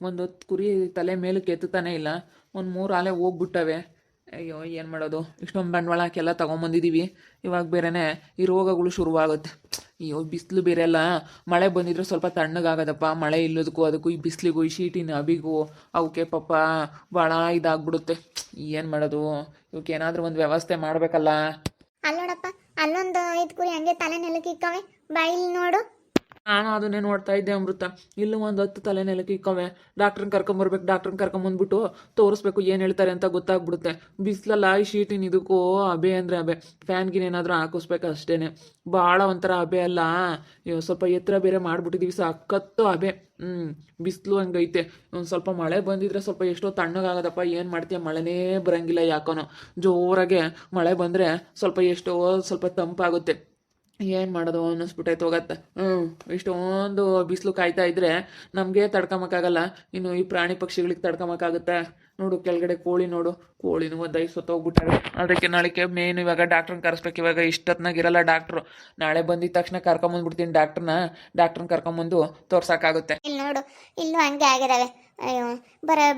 ಒಂದು ಹೊತ್ತು ಕುರಿ ತಲೆ ಮೇಲಕ್ಕೆ ಎತ್ತುತ್ತಾನೆ ಇಲ್ಲ. ಒಂದು 3 ಆಲೆ ಹೋಗ್ಬಿಟ್ಟವೆ. ಅಯ್ಯೋ ಏನು ಮಾಡೋದು, ಇಷ್ಟೊಂದು ಬಂಡವಾಳ ಹಾಕೆಲ್ಲ ತೊಗೊಂಬಂದಿದ್ದೀವಿ. ಇವಾಗ ಬೇರೆನೆ ಈ ರೋಗಗಳು ಶುರುವಾಗುತ್ತೆ. ಅಯ್ಯೋ ಬಿಸಿಲು ಬೇರೆ ಅಲ್ಲ. ಮಳೆ ಬಂದಿದ್ರೆ ಸ್ವಲ್ಪ ತಣ್ಣಗಾಗದಪ್ಪ. ಮಳೆ ಇಲ್ಲದಕ್ಕೂ ಅದಕ್ಕೂ ಈ ಬಿಸಿಲಿಗೂ ಈ ಶೀಟಿನ ಅಬಿಗೂ ಅವಕ್ಕೆ ಪಾಪ ಭಾಳ ಇದಾಗ್ಬಿಡುತ್ತೆ. ಏನು ಮಾಡೋದು, ಇವಕ್ಕೆ ಏನಾದರೂ ಒಂದು ವ್ಯವಸ್ಥೆ ಮಾಡಬೇಕಲ್ಲ. ಅಲ್ಲಿ ನೋಡಪ್ಪ, ಅಲ್ಲೊಂದು 5 ಕುರಿ ಹಂಗೆ ತಲೆ ನೆಲಕ್ಕೆ ಇಕ್ಕವೆ. ಬಾಯಿಲ್ ನೋಡು. ನಾನು ಅದನ್ನೇ ನೋಡ್ತಾ ಇದ್ದೆ ಅಮೃತ. ಇಲ್ಲೂ ಒಂದು 10 ತಲೆ ನೆಲಕ್ಕೆ ಇಕ್ಕವೆ. ಡಾಕ್ಟ್ರನ್ನ ಕರ್ಕೊಂಬರ್ಬೇಕು. ಡಾಕ್ಟ್ರನ್ನ ಕರ್ಕೊಂಬಂದ್ಬಿಟ್ಟು ತೋರಿಸ್ಬೇಕು, ಏನು ಹೇಳ್ತಾರೆ ಅಂತ ಗೊತ್ತಾಗ್ಬಿಡುತ್ತೆ. ಬಿಸಿಲಲ್ಲ ಈ ಶೀಟಿನ ಇದಕ್ಕೂ ಅಬೆ ಅಂದರೆ ಅಬೆ. ಫ್ಯಾನ್ಗಿನ ಏನಾದರೂ ಹಾಕಿಸ್ಬೇಕು ಅಷ್ಟೇ. ಭಾಳ ಒಂಥರ ಅಬೆ ಅಲ್ಲ. ಸ್ವಲ್ಪ ಎತ್ತರ ಬೇರೆ ಮಾಡಿಬಿಟ್ಟಿದ್ದೀವಿ, ಸಖತ್ತು ಅಬೆ. ಬಿಸಿಲು ಹಂಗೈತೆ. ಒಂದು ಸ್ವಲ್ಪ ಮಳೆ ಬಂದಿದ್ರೆ ಸ್ವಲ್ಪ ಎಷ್ಟೋ ತಣ್ಣಗಾಗದಪ್ಪ. ಏನು ಮಾಡ್ತೀಯ, ಮಳೆನೇ ಬರಂಗಿಲ್ಲ ಯಾಕೋನೋ. ಜೋರಾಗೆ ಮಳೆ ಬಂದರೆ ಸ್ವಲ್ಪ ಎಷ್ಟೋ ಸ್ವಲ್ಪ ತಂಪಾಗುತ್ತೆ. ಏನು ಮಾಡೋದು ಅನ್ನಿಸ್ಬಿಟ್ಟೈತೆ ಹೋಗತ್ತೆ. ಇಷ್ಟೊಂದು ಬಿಸಿಲು ಕಾಯ್ತಾ ಇದ್ರೆ ನಮಗೆ ತಡ್ಕೊಂಬಕ್ಕಾಗಲ್ಲ, ಇನ್ನು ಈ ಪ್ರಾಣಿ ಪಕ್ಷಿಗಳಿಗೆ ತಡ್ಕೊಂಬಕ್ಕಾಗುತ್ತೆ. ನೋಡು ಕೆಳಗಡೆ ಕೋಳಿ ನೋಡು, ಕೋಳಿನೂ ಒಂದು 5 ಸತ್ತೋಗ್ಬಿಟ್ಟಾವೆ. ಅದಕ್ಕೆ ನಾಳೆಗೆ ಮೇನ್ ಇವಾಗ ಡಾಕ್ಟ್ರನ್ನ ಕರೆಸ್ಬೇಕು. ಇವಾಗ ಇಷ್ಟೊತ್ನಾಗಿರಲ್ಲ ಡಾಕ್ಟ್ರು. ನಾಳೆ ಬಂದಿದ ತಕ್ಷಣ ಕರ್ಕೊಂಬಂದ್ಬಿಡ್ತೀನಿ ಡಾಕ್ಟ್ರನ್ನ ಕರ್ಕೊಂಬಂದು ತೋರ್ಸೋಕ್ಕಾಗುತ್ತೆ. ಇಲ್ಲಿ ನೋಡು, ಇಲ್ಲೂ ಹಂಗೆ ಆಗಿದಾವೆ. ಅಯ್ಯೋ,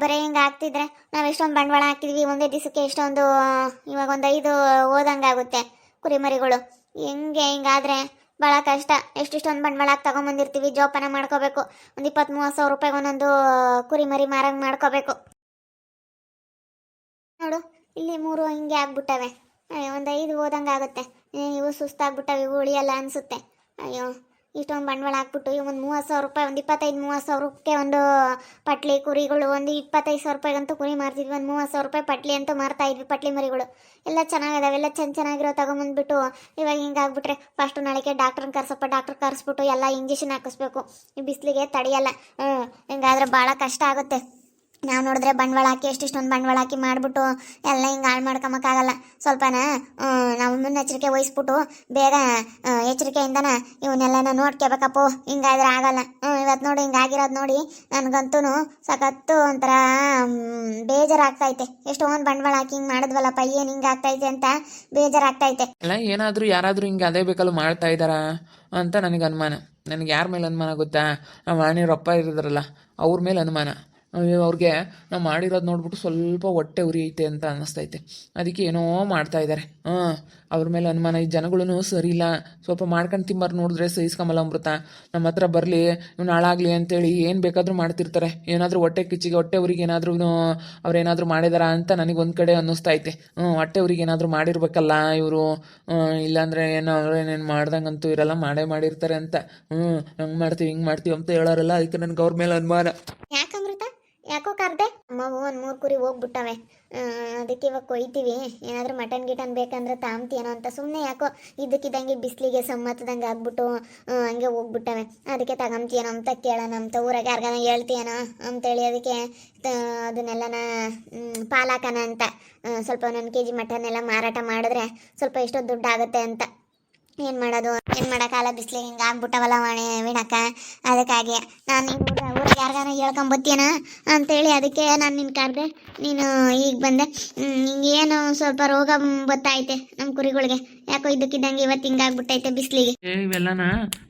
ಬರೀ ಹಿಂಗೆ ಆಗ್ತಿದ್ರೆ ನಾವು ಎಷ್ಟೊಂದು ಬಂಡವಾಳ ಹಾಕಿದ್ವಿ ಒಂದೇ ದಿವಸಕ್ಕೆ. ಎಷ್ಟೊಂದು ಇವಾಗ ಒಂದು 5 ಓದಂಗಾಗುತ್ತೆ ಕುರಿಮರಿಗಳು. ಹಿಂಗಾದ್ರೆ ಭಾಳ ಕಷ್ಟ. ಎಷ್ಟಿಷ್ಟೊಂದು ಬಂಡವಾಳ ಹಾಕಿ ತಗೊಂಬಂದಿರ್ತೀವಿ, ಜೋಪಾನ ಮಾಡ್ಕೋಬೇಕು. ಒಂದು 20-30 ಸಾವಿರ ರೂಪಾಯಿಗೆ ಒಂದೊಂದು ಕುರಿಮರಿ ಮಾರಂಗೆ ಮಾಡ್ಕೋಬೇಕು. ನೋಡು, ಇಲ್ಲಿ 3 ಹಿಂಗೆ ಆಗ್ಬಿಟ್ಟವೆ. ಅಯ್ಯೋ, ಒಂದು 5 ಓದಂಗಾಗುತ್ತೆ. ಇವು ಸುಸ್ತಾಗ್ಬಿಟ್ಟವೆ, ಇವು ಉಳಿಯಲ್ಲ ಅನಿಸುತ್ತೆ. ಅಯ್ಯೋ, ಇಷ್ಟೊಂದು ಬಂಡವಾಳ ಹಾಕ್ಬಿಟ್ಟು ಇವು ಒಂದು 30,000 ರೂಪಾಯಿ, ಒಂದು 25-30 ಸಾವಿರಕ್ಕೆ ಒಂದು ಪಟ್ಲಿ ಕುರಿಗಳು. ಒಂದು 25 ಸಾವಿರ ರೂಪಾಯಿಗಂತೂ ಕುರಿ ಮಾರ್ತಿದ್ವಿ. ಒಂದು 30,000 ರೂಪಾಯಿ ಪಟ್ಲಿ ಅಂತೂ ಮಾರ್ತಾ ಇದ್ವಿ. ಪಟ್ಲಿ ಮರಿಗಳು ಎಲ್ಲ ಚೆನ್ನಾಗಿದಾವೆ, ಎಲ್ಲ ಚೆನ್ನಾಗಿರೋ ತಗೊಂಬಂದ್ಬಿಟ್ಟು ಇವಾಗ ಹಿಂಗಾಗ್ಬಿಟ್ರೆ ಫಸ್ಟು ನಾಳೆಗೆ ಡಾಕ್ಟ್ರನ್ನ ಕರ್ಸಪ್ಪ. ಡಾಕ್ಟ್ರ್ ಕರೆಸ್ಬಿಟ್ಟು ಎಲ್ಲ ಇಂಜೆಕ್ಷನ್ ಹಾಕಿಸ್ಬೇಕು. ಈ ಬಿಸಿಲಿಗೆ ತಡೆಯಲ್ಲ. ಹಿಂಗಾದ್ರೆ ಭಾಳ ಕಷ್ಟ ಆಗುತ್ತೆ. ನಾವು ನೋಡಿದ್ರೆ ಬಂಡವಾಳ ಹಾಕಿ ಎಷ್ಟಿಷ್ಟೊಂದು ಬಂಡವಾಳ ಹಾಕಿ ಮಾಡಿಬಿಟ್ಟು ಎಲ್ಲ ಹಿಂಗೆ ಹಾಳು ಮಾಡ್ಕೊಂಬಕ್ಕಾಗಲ್ಲ. ಸ್ವಲ್ಪನ ನಾವು ಮುನ್ನೆಚ್ಚರಿಕೆ ವಹಿಸ್ಬಿಟ್ಟು ಬೇಗ ಎಚ್ಚರಿಕೆಯಿಂದನ ಇವನ್ನೆಲ್ಲನ ನೋಡ್ಕೋಬೇಕಪ್ಪು. ಹಿಂಗಾದ್ರೆ ಆಗಲ್ಲ. ಇವತ್ತು ನೋಡಿ ಹಿಂಗಾಗಿರೋದು ನೋಡಿ ನನಗಂತೂ ಸಖತ್ತು ಒಂಥರ ಬೇಜಾರಾಗ್ತೈತೆ. ಎಷ್ಟೊಂದು ಬಂಡವಾಳ ಹಾಕಿ ಹಿಂಗೆ ಮಾಡಿದ್ವಲ್ಲಪ್ಪ, ಏನು ಹಿಂಗೆ ಆಗ್ತೈತೆ ಅಂತ ಬೇಜಾರಾಗ್ತೈತೆ. ಅಲ್ಲ, ಏನಾದರೂ ಯಾರಾದರೂ ಹಿಂಗೆ ಅದೇ ಬೇಕಲ್ಲ ಮಾಡ್ತಾ ಇದ್ದಾರಾ ಅಂತ ನನಗೆ ಅನುಮಾನ. ನನಗೆ ಯಾರ ಮೇಲೆ ಅನುಮಾನ ಗೊತ್ತಾ? ನಾವು ಅಪ್ಪ ಇರಿದ್ರಲ್ಲ ಅವ್ರ ಮೇಲೆ ಅನುಮಾನ. ಅವ್ರಿಗೆ ನಾವು ಮಾಡಿರೋದು ನೋಡ್ಬಿಟ್ಟು ಸ್ವಲ್ಪ ಹೊಟ್ಟೆ ಉರಿಯೈತೆ ಅಂತ ಅನ್ನಿಸ್ತೈತೆ. ಅದಕ್ಕೆ ಏನೋ ಮಾಡ್ತಾ ಇದ್ದಾರೆ. ಅವ್ರ ಮೇಲೆ ಅನುಮಾನ. ಈ ಜನಗಳೂ ಸರಿ ಇಲ್ಲ. ಸ್ವಲ್ಪ ಮಾಡ್ಕೊಂಡು ತಿಂಬಾರು ನೋಡಿದ್ರೆ ಸಹಿಸ್ಕೊಂಬಲ್ಲ ಅಮೃತ. ನಮ್ಮ ಹತ್ರ ಬರಲಿ, ಇವ್ನು ಹಾಳಾಗಲಿ ಅಂತೇಳಿ ಏನು ಬೇಕಾದರೂ ಮಾಡ್ತಿರ್ತಾರೆ. ಏನಾದರೂ ಹೊಟ್ಟೆ ಕಿಚ್ಚಿಗೆ ಹೊಟ್ಟೆ ಊರಿಗೆ ಏನಾದರೂ ಅವ್ರೇನಾದರೂ ಮಾಡಿದಾರ ಅಂತ ನನಗೆ ಒಂದು ಕಡೆ ಅನ್ನಿಸ್ತೈತೆ. ಹೊಟ್ಟೆ ಊರಿಗೆ ಏನಾದರೂ ಮಾಡಿರ್ಬೇಕಲ್ಲ ಇವರು. ಇಲ್ಲಾಂದರೆ ಏನೋ ಅವ್ರೇನೇನು ಮಾಡ್ದಂಗಂತೂ ಇರಲ್ಲ, ಮಾಡಿರ್ತಾರೆ ಅಂತ. ಹಂಗೆ ಮಾಡ್ತೀವಿ ಹಿಂಗೆ ಮಾಡ್ತೀವಿ ಅಂತ ಹೇಳೋರಲ್ಲ. ಅದಕ್ಕೆ ನನಗೆ ಅವ್ರ ಮೇಲೆ ಅನುಮಾನ. ಯಾಕಂದ್ರತ ಯಾಕೋ ಕರ್ದೆ ಅಮ್ಮವು ಒಂದು 3 ಕುರಿ ಹೋಗ್ಬಿಟ್ಟವೆ. ಅದಕ್ಕೆ ಇವಾಗ ಕೊಯ್ತೀವಿ. ಏನಾದರೂ ಮಟನ್ ಗಿಟನ್ ಬೇಕಂದ್ರೆ ತಾಮ್ತೀಯನೋ ಅಂತ ಸುಮ್ಮನೆ ಯಾಕೋ ಇದ್ದಕ್ಕಿದ್ದಂಗೆ ಬಿಸಿಲಿಗೆ ಸಮ್ಮತ್ತದಂಗೆ ಆಗ್ಬಿಟ್ಟು ಹಂಗೆ ಹೋಗ್ಬಿಟ್ಟವೆ. ಅದಕ್ಕೆ ತಗೊಂತೀಯನೋ ಅಂತ ಕೇಳೋಣ ಅಂತ ಊರಾಗ ಯಾರಿಗಾನ ಹೇಳ್ತೀಯನೋ ಅಂತೇಳಿ ಅದಕ್ಕೆ ಅದನ್ನೆಲ್ಲನ ಪಾಲಾಕನ ಅಂತ ಸ್ವಲ್ಪ 1 kg ಮಟನ್ ಎಲ್ಲ ಮಾರಾಟ ಮಾಡಿದ್ರೆ ಸ್ವಲ್ಪ ಎಷ್ಟೋ ದುಡ್ಡು ಆಗುತ್ತೆ ಅಂತ. ಏನು ಮಾಡೋದು, ಏನು ಮಾಡೋಕ್ಕಾಗಲ್ಲ. ಬಿಸಿಲಿಗೆ ಹಿಂಗೆ ಆಗ್ಬಿಟ್ಟವಲ್ಲ ವೀಣಕ್ಕ. ಅದಕ್ಕಾಗಿ ನಾನು ಊರಿಗೆ ಯಾರಿಗಾನ ಹೇಳ್ಕೊಂಬತ್ತೀನ ಅಂತೇಳಿ ಅದಕ್ಕೆ ನಾನು ನಿನ್ನ ಕರೆದೆ. ನೀನು ಈಗ ಬಂದೆ. ಏನು ಸ್ವಲ್ಪ ರೋಗ ಬತ್ತೈತೆ ನಮ್ಮ ಕುರಿಗಳಿಗೆ. ಯಾಕೋ ಇದ್ದಕ್ಕಿದ್ದಂಗೆ ಇವತ್ತು ಹಿಂಗಾಗ್ಬಿಟ್ಟೈತೆ ಬಿಸಿಲಿಗೆ. ಇವೆಲ್ಲನ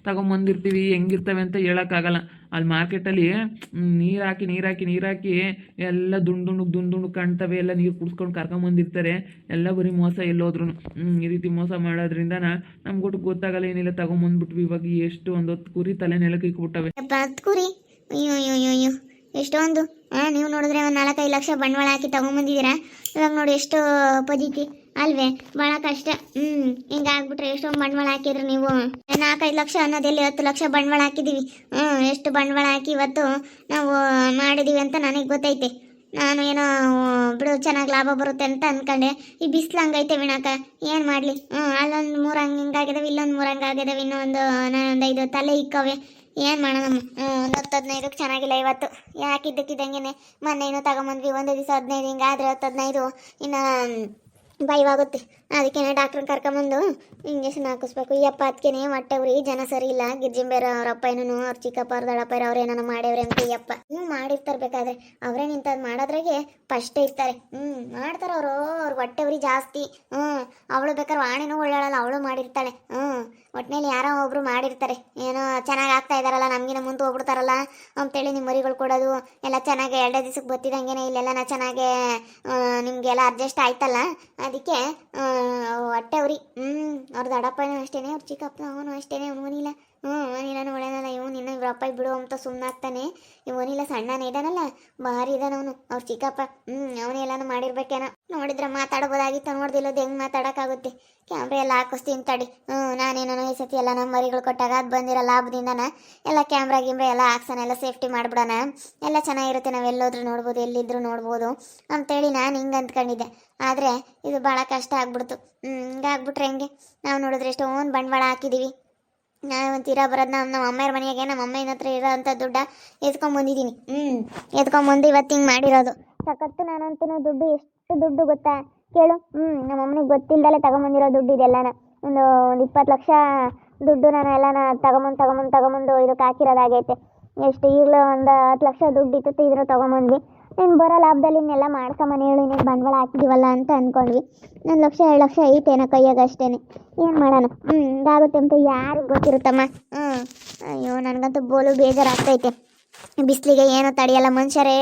ತಗೊಂಬಂದಿರ್ತೀವಿ, ಹೆಂಗಿರ್ತವೆ ಅಂತ ಹೇಳೋಕ್ಕಾಗಲ್ಲ. ಅಲ್ಲಿ ಮಾರ್ಕೆಟಲ್ಲಿ ನೀರು ಹಾಕಿ ಎಲ್ಲ ದುಂಡು ಕಾಣ್ತವೆ. ಎಲ್ಲ ನೀರು ಕುಡಿಸ್ಕೊಂಡು ಕರ್ಕೊಂಬಂದಿರ್ತಾರೆ. ಎಲ್ಲ ಬರೀ ಮೋಸ ಎಲ್ಲೋದ್ರು. ಈ ರೀತಿ ಮೋಸ ಮಾಡೋದ್ರಿಂದ ನಮ್ಗೊಟ್ಟು ಗೊತ್ತಾಗಲ್ಲ, ಏನಿಲ್ಲ ತಗೊಂಬಂದ್ಬಿಟ್ವಿ. ಇವಾಗ ಎಷ್ಟು ಒಂದು 10 ಕುರಿ ತಲೆ ನೆಲಕ್ಕೆ ಇಕ್ಬಿಟ್ಟವೆ. 10 ಕುರಿ, ಅಯ್ಯೋ ಎಷ್ಟೊಂದು. ನೀವು ನೋಡಿದ್ರೆ ಒಂದು 4-5 ಲಕ್ಷ ಬಂಡವಾಳ ಹಾಕಿ ತಗೊಂಬಂದಿದ್ದೀರಾ. ಇವಾಗ ನೋಡಿ ಎಷ್ಟು ಪಜಿತಿ ಅಲ್ವೇ, ಭಾಳ ಕಷ್ಟ. ಹಿಂಗಾಗ್ಬಿಟ್ರೆ ಎಷ್ಟೊಂದು ಬಂಡವಾಳ ಹಾಕಿದ್ರಿ ನೀವು. 4-5 ಲಕ್ಷ ಅನ್ನೋದೆಲ್ಲಿ 10 ಲಕ್ಷ ಬಂಡವಾಳ ಹಾಕಿದ್ದೀವಿ. ಎಷ್ಟು ಬಂಡವಾಳ ಹಾಕಿ ಇವತ್ತು ನಾವು ಮಾಡಿದ್ದೀವಿ ಅಂತ ನನಗೆ ಗೊತ್ತೈತೆ. ನಾನು ಏನೋ ಬಿಡು ಚೆನ್ನಾಗಿ ಲಾಭ ಬರುತ್ತೆ ಅಂತ ಅಂದ್ಕೊಂಡೆ. ಈ ಬಿಸಿಲು ಹಂಗೈತೆ ವಿಣಾಕ, ಏನು ಮಾಡಲಿ. ಅಲ್ಲೊಂದು 3 ಹಿಂಗಾಗಿದಾವೆ, ಇಲ್ಲೊಂದು 3 ಹಿಂಗಾಗಿದಾವೆ. ಇನ್ನೊಂದು 5 ತಲೆ ಇಕ್ಕವೆ. ಏನು ಮಾಡೋಣ. ಒಂದು 10-15ಕ್ಕೆ ಚೆನ್ನಾಗಿಲ್ಲ ಇವತ್ತು. ಯಾಕಿದ್ದಕ್ಕಿದ್ದಂಗೆ ಮೊನ್ನೆ ತಗೊಂಬಂದ್ವಿ. ಒಂದು ದಿವಸ 15 ಹಿಂಗಾದ್ರೆ 10-15 ಇನ್ನು ಭಯವಾಗುತ್ತೆ. ಅದಕ್ಕೆ ಡಾಕ್ಟ್ರನ್ನ ಕರ್ಕೊಂಬಂದು ಇಂಜೆಕ್ಷನ್ ಹಾಕಿಸ್ಬೇಕು. ಈ ಅಪ್ಪ ಅದಕ್ಕೆ ಹೊಟ್ಟೆ ಉರಿ ಜನ ಸರಿ ಇಲ್ಲ. ಗಿರ್ಜಿಂಬೇರ ಅವ್ರ ಅಪ್ಪ ಏನೋ ಅವ್ರ ಚಿಕ್ಕಪ್ಪ ಅವ್ರ ದಡಪ್ಪ ಅವ್ರೇನೋ ಮಾಡ್ಯವ್ರೆ ಅಂತ ಈ ಅಪ್ಪ ಮಾಡಿರ್ತಾರೆ. ಬೇಕಾದ್ರೆ ಅವರೇ ನಿಂತದ್ದು ಮಾಡೋದ್ರಾಗೆ ಫಸ್ಟೇ ಇರ್ತಾರೆ. ಮಾಡ್ತಾರೆ ಅವರು. ಅವ್ರ ಹೊಟ್ಟೆ ಉರಿ ಜಾಸ್ತಿ. ಅವಳು ಬೇಕಾದ್ರೆ ವಾಣಿನೂ ಒಳ್ಳೆಯಲ್ಲ, ಅವಳು ಮಾಡಿರ್ತಾಳೆ. ಒಟ್ಟಿನಲ್ಲಿ ಯಾರೋ ಒಬ್ರು ಮಾಡಿರ್ತಾರೆ, ಏನೋ ಚೆನ್ನಾಗಿ ಆಗ್ತಾ ಇದಾರಲ್ಲ ನಮಗಿನ ಮುಂದೆ ಹೋಗ್ಬಿಡ್ತಾರಲ್ಲ ಅಂತೇಳಿ ನಿಮ್ಮ ಮರಿಗಳು ಕೊಡೋದು ಎಲ್ಲ ಚೆನ್ನಾಗಿ 2 ದಿವಸಕ್ಕೆ ಬರ್ತಿದಂಗೆ ಇಲ್ಲೆಲ್ಲ ನಾ ಚೆನ್ನಾಗೆ ನಿಮಗೆಲ್ಲ ಅಡ್ಜಸ್ಟ್ ಆಯ್ತಲ್ಲ, ಅದಕ್ಕೆ ಹೊಟ್ಟೆ ಉರಿ. ಅವ್ರ ದೊಡ್ಡಪ್ಪನೂ ಅಷ್ಟೇನೆ, ಅವ್ರ ಚಿಕ್ಕಪ್ಪನ ಅವನು ಅಷ್ಟೇನೆ, ಅವನಿಲ್ಲ ನೀನು ಒಳ್ಳೆನಲ್ಲ, ಇವನು ನಿನ್ನ ಇವ್ರಪ್ಪ ಬಿಡು ಅಂತ ಸುಮ್ಮನಾಗ್ತಾನೆ. ಇವನಿಲ್ಲ ಸಣ್ಣನೇ ಇದಾನಲ್ಲ, ಭಾರಿ ಇದಾನವನು ಅವ್ರ ಚಿಕ್ಕಪ್ಪ. ಅವನೆಲ್ಲಾನು ಮಾಡಿರ್ಬೇಕೇನೋ, ನೋಡಿದ್ರೆ ಮಾತಾಡ್ಬೋದಾಗಿತ್ತು, ನೋಡ್ದಿಲ್ಲೋದು ಹೆಂಗೆ ಮಾತಾಡೋಕ್ಕಾಗುತ್ತೆ. ಕ್ಯಾಮ್ರಾ ಎಲ್ಲ ಹಾಕಿಸ್ತೀನಿ ತಡಿ. ನಾನೇನೋ ಈ ಸತಿ ಎಲ್ಲ ನಮ್ಮ ಮರಿಗಳು ಕೊಟ್ಟಾಗ ಅದು ಬಂದಿರೋ ಲಾಭದಿಂದನ ಎಲ್ಲ ಕ್ಯಾಮ್ರಾ ಗಿಮ್ರಾ ಎಲ್ಲ ಹಾಕ್ಸೋಣ, ಎಲ್ಲ ಸೇಫ್ಟಿ ಮಾಡಿಬಿಡೋಣ, ಎಲ್ಲ ಚೆನ್ನಾಗಿರುತ್ತೆ, ನಾವು ಎಲ್ಲೋದ್ರೂ ನೋಡ್ಬೋದು, ಎಲ್ಲಿದ್ರೂ ನೋಡ್ಬೋದು ಅಂತೇಳಿ ನಾನು ಹಿಂಗೆ ಅಂದ್ಕೊಂಡಿದ್ದೆ. ಆದರೆ ಇದು ಭಾಳ ಕಷ್ಟ ಆಗ್ಬಿಡ್ತು. ಹಿಂಗಾಗ್ಬಿಟ್ರೆ ಹೆಂಗೆ? ನಾವು ನೋಡಿದ್ರೆ ಎಷ್ಟೊಂದು ಬಂಡವಾಳ ಹಾಕಿದ್ದೀವಿ. ನಾನು ತೀರಾ ಬರೋದು ನಮ್ಮ ಅಮ್ಮೆಯವ್ರ ಮನೆಯಾಗೆ ನಮ್ಮ ಅಮ್ಮನ ಹತ್ರ ಇರೋ ಅಂಥ ದುಡ್ಡ ಎತ್ಕೊಂಬಂದಿದ್ದೀನಿ. ಎತ್ಕೊಂಬಂದು ಇವತ್ತು ಹಿಂಗೆ ಮಾಡಿರೋದು ಸಖತ್ತು. ನಾನಂತೂ ದುಡ್ಡು ಎಷ್ಟು ದುಡ್ಡು ಗೊತ್ತಾ ಕೇಳು. ನಮ್ಮ ಅಮ್ಮನಿಗೆ ಗೊತ್ತಿಲ್ಲದಲ್ಲೇ ತಗೊಂಬಂದಿರೋ ದುಡ್ಡು ಇದೆಲ್ಲನ ಒಂದು 20 ಲಕ್ಷ ದುಡ್ಡು ನಾನು ಎಲ್ಲನ ತಗೊಂಬಂದು ಇದಕ್ಕೆ ಹಾಕಿರೋದಾಗೈತೆ. ಎಷ್ಟು ಈಗಲೂ ಒಂದು 10 ಲಕ್ಷ ದುಡ್ಡು ಇತ್ತು, ಇದ್ರು ತೊಗೊಂಬಂದ್ವಿ. ನೀನು ಬರೋ ಲಾಭದಲ್ಲಿ ಇನ್ನೆಲ್ಲ ಮಾಡ್ಕೊಂಬನೆ ಹೇಳು, ಇನ್ನೇನು ಬಂಡವಾಳ ಹಾಕಿದ್ದೀವಲ್ಲ ಅಂತ ಅಂದ್ಕೊಂಡ್ವಿ. 1 ಲಕ್ಷ 2 ಲಕ್ಷ ಐತೇನೋ ಕೈಯಾಗ ಅಷ್ಟೇ. ಏನು ಮಾಡೋಣ, ಹಿಂಗಾಗುತ್ತೆ ಅಂತ ಯಾರಿಗೆ ಗೊತ್ತಿರುತ್ತಮ್ಮ. ಅಯ್ಯೋ ನನಗಂತೂ ಬೋಲು ಬೇಜಾರಾಗ್ತೈತೆ. ಬಿಸಿಲಿಗೆ ಏನೋ ತಡೆಯಲ್ಲ, ಮನುಷ್ಯರೇ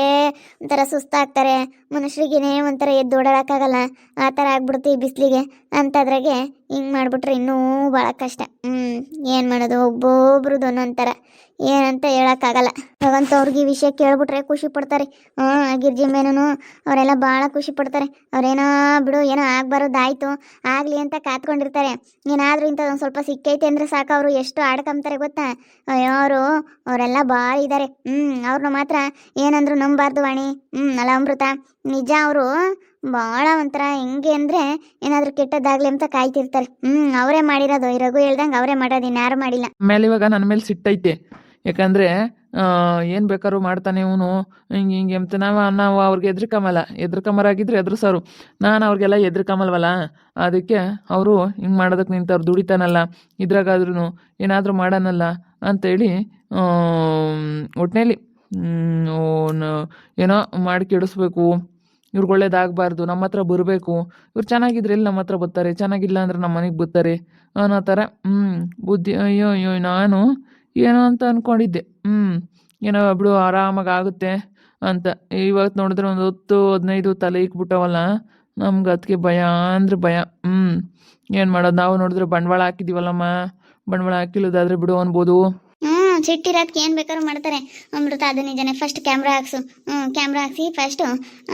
ಒಂಥರ ಸುಸ್ತಾಗ್ತಾರೆ, ಮನುಷ್ಯರಿಗೇನೆ ಒಂಥರ ಎದ್ದು ಓಡಾಡೋಕ್ಕಾಗಲ್ಲ, ಆ ಥರ ಆಗ್ಬಿಡುತ್ತೆ ಈ ಬಿಸಿಲಿಗೆ. ಅಂಥದ್ರಾಗೆ ಹಿಂಗೆ ಮಾಡಿಬಿಟ್ರೆ ಇನ್ನೂ ಭಾಳ ಕಷ್ಟ. ಏನು ಮಾಡೋದು, ಒಬ್ಬೊಬ್ರದ್ದು ಒಂದೊಂಥರ, ಏನಂತ ಹೇಳೋಕ್ಕಾಗಲ್ಲ. ಹಾಗಂತ ಅವ್ರಿಗೆ ಈ ವಿಷಯ ಕೇಳ್ಬಿಟ್ರೆ ಖುಷಿ ಪಡ್ತಾರೆ. ಗಿರ್ಜಿ ಮೇನೂ ಅವರೆಲ್ಲ ಭಾಳ ಖುಷಿ ಪಡ್ತಾರೆ. ಅವರೇನೋ ಬಿಡು, ಏನೋ ಆಗಬಾರ್ದಾಯ್ತು ಆಗಲಿ ಅಂತ ಕಾತ್ಕೊಂಡಿರ್ತಾರೆ. ಏನಾದರೂ ಇಂಥದ್ದು ಒಂದು ಸ್ವಲ್ಪ ಸಿಕ್ಕೈತೆ ಅಂದರೆ ಸಾಕು, ಅವರು ಎಷ್ಟು ಆಡ್ಕೊಂತಾರೆ ಗೊತ್ತಾ. ಅಯ್ಯೋ ಅವರೆಲ್ಲ ಭಾಳ ಇದ್ದಾರೆ. ಅವ್ರನ್ನ ಮಾತ್ರ ಏನಂದ್ರು ನಂಬಾರ್ದು ವಾಣಿ. ಅಲ್ಲ ಅಮೃತ, ನಿಜ ಅವರು ಭಾಳ ಒಂಥರ ಹೆಂಗೆ ಅಂದರೆ ಏನಾದರೂ ಕೆಟ್ಟದ್ದಾಗಲಿ ಅಂತ ಕಾಯ್ತಿರ್ತಾರೆ. ಅವರೇ ಮಾಡಿರೋದು, ಈ ರಘು ಹೇಳ್ದಂಗೆ ಅವರೇ ಮಾಡೋದು, ಇನ್ಯಾರು ಮಾಡಿಲ್ಲ. ಆಮೇಲೆ ಇವಾಗ ನನ್ನ ಮೇಲೆ ಸಿಟ್ಟೈತೆ, ಯಾಕಂದರೆ ಏನು ಬೇಕಾದ್ರೂ ಮಾಡ್ತಾನೆ ಇವನು, ಹಿಂಗೆ ಅಂತ ನಾವು ಅವ್ರಿಗೆ ಎದ್ರಕಂಬರಾಗಿದ್ರೆ ಎದುರಿಸೋರು. ನಾನು ಅವ್ರಿಗೆಲ್ಲ ಎದ್ರಕಂಬಲ್ವಲ್ಲ, ಅದಕ್ಕೆ ಅವರು ಹಿಂಗೆ ಮಾಡೋದಕ್ಕೆ ನಿಂತವ್ರು. ದುಡಿತಾನಲ್ಲ, ಇದ್ರಾಗಾದ್ರೂ ಏನಾದರೂ ಮಾಡೋಣಲ್ಲ ಅಂತೇಳಿ ಒಟ್ಟಿನಲ್ಲಿ ಏನೋ ಮಾಡಿ ಕೆಡಿಸ್ಬೇಕು, ಇವ್ರಿಗೆ ಒಳ್ಳೇದಾಗಬಾರ್ದು, ನಮ್ಮ ಹತ್ರ ಬರಬೇಕು, ಇವ್ರು ಚೆನ್ನಾಗಿದ್ರೆ ಎಲ್ಲಿ ನಮ್ಮ ಹತ್ರ ಬರ್ತಾರೆ, ಚೆನ್ನಾಗಿಲ್ಲ ಅಂದ್ರೆ ನಮ್ಮ ಮನೆಗೆ ಬರ್ತಾರೆ ಅನ್ನೋ ಥರ ಬುದ್ಧಿ. ಅಯ್ಯೋ ನಾನು ಏನೋ ಅಂತ ಅಂದ್ಕೊಂಡಿದ್ದೆ, ಏನೋ ಬಿಡು ಆರಾಮಾಗಿ ಆಗುತ್ತೆ ಅಂತ. ಇವತ್ತು ನೋಡಿದ್ರೆ ಒಂದು 10-15 ತಲೆ ಇಕ್ಬಿಟ್ಟವಲ್ಲ, ನಮ್ಗೆ ಅದಕ್ಕೆ ಭಯ ಅಂದರೆ ಭಯ. ಏನು ಮಾಡೋದು, ನಾವು ನೋಡಿದ್ರೆ ಬಂಡವಾಳ ಹಾಕಿದ್ದೀವಲ್ಲಮ್ಮ, ಬಂಡವಾಳ ಹಾಕಿಲ್ಲದಾದ್ರೆ ಬಿಡು ಅನ್ಬೋದು. ಸಿಟ್ಟಿರೋದಕ್ಕೆ ಏನು ಬೇಕಾದ್ರೂ ಮಾಡ್ತಾರೆ ಅಮೃತ, ಅದು ನಿಜನೇ. ಫಸ್ಟ್ ಕ್ಯಾಮ್ರಾ ಹಾಕ್ಸು, ಕ್ಯಾಮ್ರಾ ಹಾಕ್ಸಿ ಫಸ್ಟು,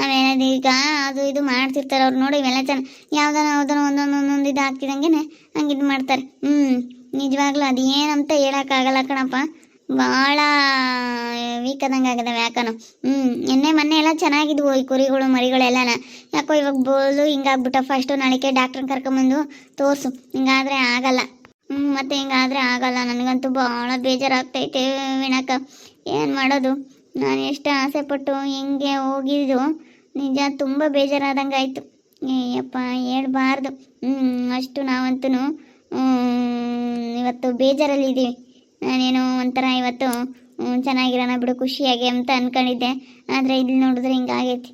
ಆಮೇಲೆ ಈಗ ಅದು ಇದು ಮಾಡ್ತಿರ್ತಾರೆ ಅವ್ರು. ನೋಡಿ ಇವೆಲ್ಲ ಯಾವ್ದಾನ ಒಂದೊಂದು ಇದು ಹಾಕ್ತಿದಂಗೆ ಹಂಗೆ ಇದು ಮಾಡ್ತಾರೆ. ನಿಜವಾಗ್ಲೂ ಅದು ಏನಂತ ಹೇಳೋಕ್ಕಾಗಲ್ಲ ಕಣಪ್ಪ, ಭಾಳ ವೀಕ್ ಆದಂಗೆ ಆಗದವೆ ಯಾಕನೋ. ಮೊನ್ನೆ ಎಲ್ಲ ಚೆನ್ನಾಗಿದ್ವು ಈ ಕುರಿಗಳು ಮರಿಗಳೆಲ್ಲನ, ಯಾಕೋ ಇವಾಗ ಬೋಲು ಹಿಂಗಾಗ್ಬಿಟ್ಟ. ಫಸ್ಟು ನಾಳೆಗೆ ಡಾಕ್ಟ್ರನ್ನ ಕರ್ಕೊಂಬಂದು ತೋರಿಸು, ಹಿಂಗಾದರೆ ಆಗಲ್ಲ. ಮತ್ತೆ ಹಿಂಗಾದರೆ ಆಗಲ್ಲ. ನನಗಂತೂ ಭಾಳ ಬೇಜಾರಾಗ್ತೈತೆ ವೀಣಕ್ಕ, ಏನು ಮಾಡೋದು. ನಾನು ಎಷ್ಟು ಆಸೆಪಟ್ಟು ಹಿಂಗೆ ಹೋಗಿದ್ದು, ನಿಜ ತುಂಬ ಬೇಜಾರಾದಂಗೆ ಆಯಿತು. ಅಯ್ಯಪ್ಪ ಹೇಳ್ಬಾರ್ದು. ಅಷ್ಟು ನಾವಂತೂ ಇವತ್ತು ಬೇಜಾರಲ್ಲಿದ್ದೀವಿ. ನಾನೇನೋ ಒಂಥರ ಇವತ್ತು ಚೆನ್ನಾಗಿರೋಣ ಬಿಡು ಖುಷಿಯಾಗಿ ಅಂತ ಅಂದ್ಕೊಂಡಿದ್ದೆ, ಆದರೆ ಇಲ್ಲಿ ನೋಡಿದ್ರೆ ಹಿಂಗಾಗೈತಿ.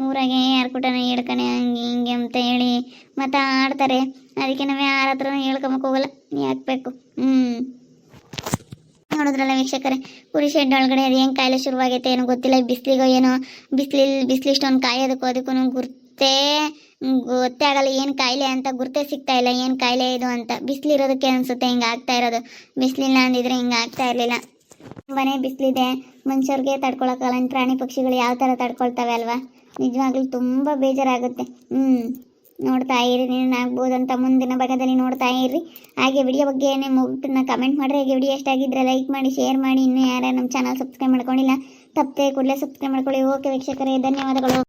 ಊರಾಗೆ ಯಾರು ಕೂಟನ ಹೇಳ್ಕಣೆ ಹಂಗೆ ಹಿಂಗೆ ಅಂತ ಹೇಳಿ ಮಾತಾಡ್ತಾರೆ. ಅದಕ್ಕೆ ನಾವು ಯಾರ ಹತ್ರನೂ ಹೇಳ್ಕೊಂಬಕ್ಕೆ ಹೋಗಲ್ಲ, ಯಾಕಬೇಕು. ನೋಡಿದ್ರಲ್ಲ ವೀಕ್ಷಕರೇ, ಕುರಿ ಶೆಡ್ ಒಳಗಡೆ ಅದು ಏನು ಕಾಯಿಲೆ ಶುರುವಾಗೈತೆ ಏನೋ ಗೊತ್ತಿಲ್ಲ. ಬಿಸಿಲಿಗೋ ಏನೋ ಬಿಸಿಲಿಷ್ಟೊಂದು ಕಾಯೋದಕ್ಕೂ ಅದಕ್ಕೂ ಗೊತ್ತೇ ಆಗಲ್ಲ ಏನು ಕಾಯಿಲೆ ಅಂತ, ಗುರ್ತೇ ಸಿಗ್ತಾ ಇಲ್ಲ ಏನು ಕಾಯಿಲೆ ಇದು ಅಂತ. ಬಿಸಿಲಿರೋದಕ್ಕೆ ಅನಿಸುತ್ತೆ ಹಿಂಗೆ ಆಗ್ತಾ ಇರೋದು, ಬಿಸಿಲಿಲ್ಲ ಅಂದಿದ್ರೆ ಹಿಂಗೆ ಆಗ್ತಾ ಇರಲಿಲ್ಲ. ತುಂಬಾನೇ ಬಿಸಿಲಿದೆ, ಮನುಷ್ಯರಿಗೆ ತಡ್ಕೊಳಕ್ಕಾಗಲ್ಲ, ಪ್ರಾಣಿ ಪಕ್ಷಿಗಳು ಯಾವ ಥರ ತಡ್ಕೊಳ್ತವೆ ಅಲ್ವಾ. ನಿಜವಾಗ್ಲೂ ತುಂಬ ಬೇಜಾರಾಗುತ್ತೆ. ನೋಡ್ತಾ ಇರಿ, ನೀನಾಗ್ಬೋದಂತ ಮುಂದಿನ ಭಾಗದಲ್ಲಿ ನೋಡ್ತಾ ಇರ್ರಿ. ಹಾಗೆ ವಿಡಿಯೋ ಬಗ್ಗೆ ಮುಗಿಬಿಟ್ಟು ಕಮೆಂಟ್ ಮಾಡಿರಿ. ಹಾಗೆ ವಿಡಿಯೋ ಎಷ್ಟಾಗಿದ್ದರೆ ಲೈಕ್ ಮಾಡಿ, ಶೇರ್ ಮಾಡಿ. ಇನ್ನೂ ಯಾರು ನಮ್ಮ ಚಾನಲ್ ಸಬ್ಸ್ಕ್ರೈಬ್ ಮಾಡ್ಕೊಂಡಿಲ್ಲ ತಪ್ಪದೆ ಕೂಡಲೇ ಸಬ್ಸ್ಕ್ರೈಬ್ ಮಾಡ್ಕೊಳ್ಳಿ. ಓಕೆ ವೀಕ್ಷಕರೇ, ಧನ್ಯವಾದಗಳು.